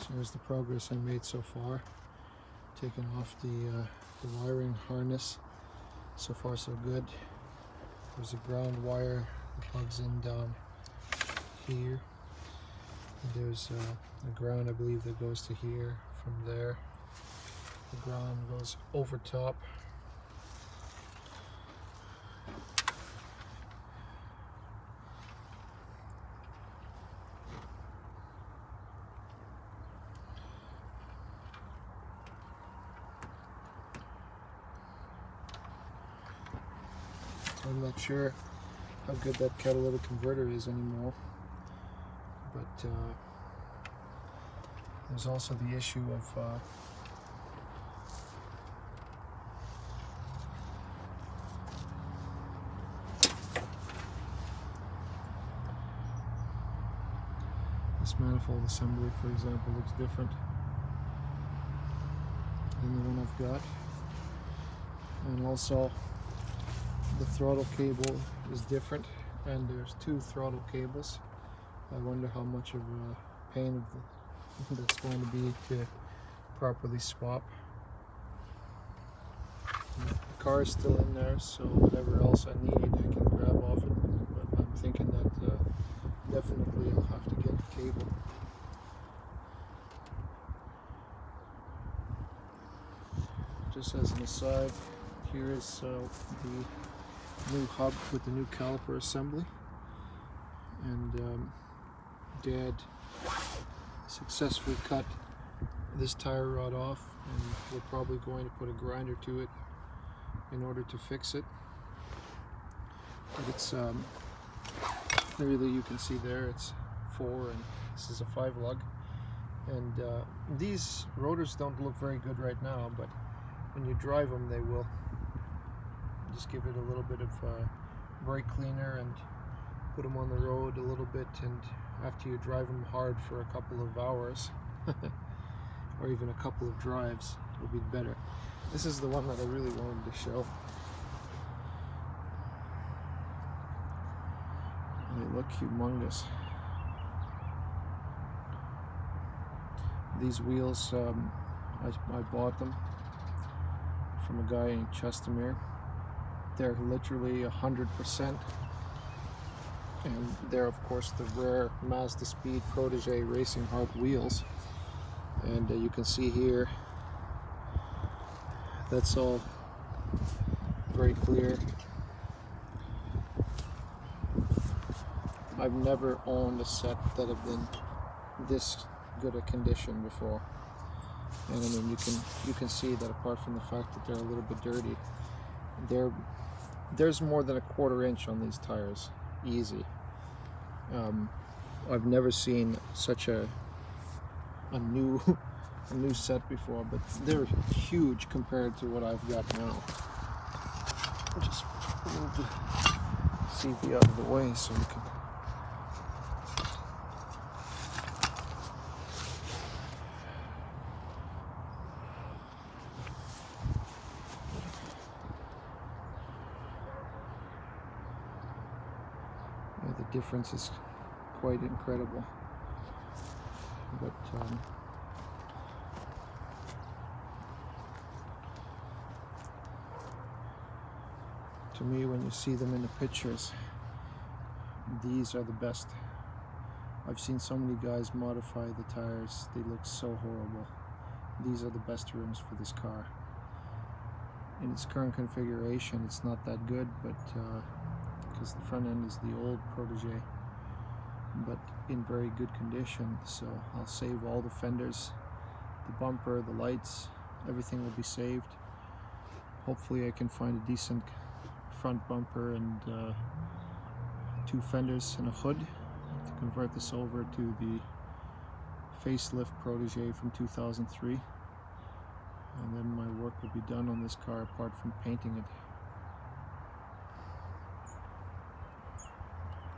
So here's the progress I made so far. Taking off the wiring harness. So far so good. There's a ground wire that plugs in down here. And there's a ground, I believe, that goes to here. From there, the ground goes over top. I'm not sure how good that catalytic converter is anymore, but there's also the issue of this manifold assembly, for example, looks different than the one I've got, and also the throttle cable is different, and there's two throttle cables. I wonder how much of a pain that's going to be to properly swap. The car is still in there, so whatever else I need I can grab off it, but I'm thinking that definitely I'll have to get the cable. Just as an aside, here is the new hub with the new caliper assembly, and Dad successfully cut this tire rod off, and we're probably going to put a grinder to it in order to fix it. But it's really, you can see there it's 4 and this is a 5 lug, and these rotors don't look very good right now, but when you drive them they will. Just give it a little bit of brake cleaner and put them on the road a little bit, and after you drive them hard for a couple of hours or even a couple of drives, it'll be better. This is the one that I really wanted to show. They look humongous. These wheels, I bought them from a guy in Chestermere. They're literally 100%, and they're of course the rare Mazda Speed Protege Racing Heart wheels, and you can see here that's all very clear. I've never owned a set that have been this good a condition before, and I mean you can see that apart from the fact that they're a little bit dirty, there's more than a 1/4 inch on these tires, easy. I've never seen such a new set before, but they're huge compared to what I've got now. Just move the CV out of the way so we can. The difference is quite incredible, but to me, when you see them in the pictures, these are the best. I've seen so many guys modify the tires, they look so horrible. These are the best rims for this car. In its current configuration, it's not that good, but because the front end is the old Protege, but in very good condition. So I'll save all the fenders, the bumper, the lights, everything will be saved. Hopefully I can find a decent front bumper and 2 fenders and a hood to convert this over to the facelift Protege from 2003, and then my work will be done on this car apart from painting it.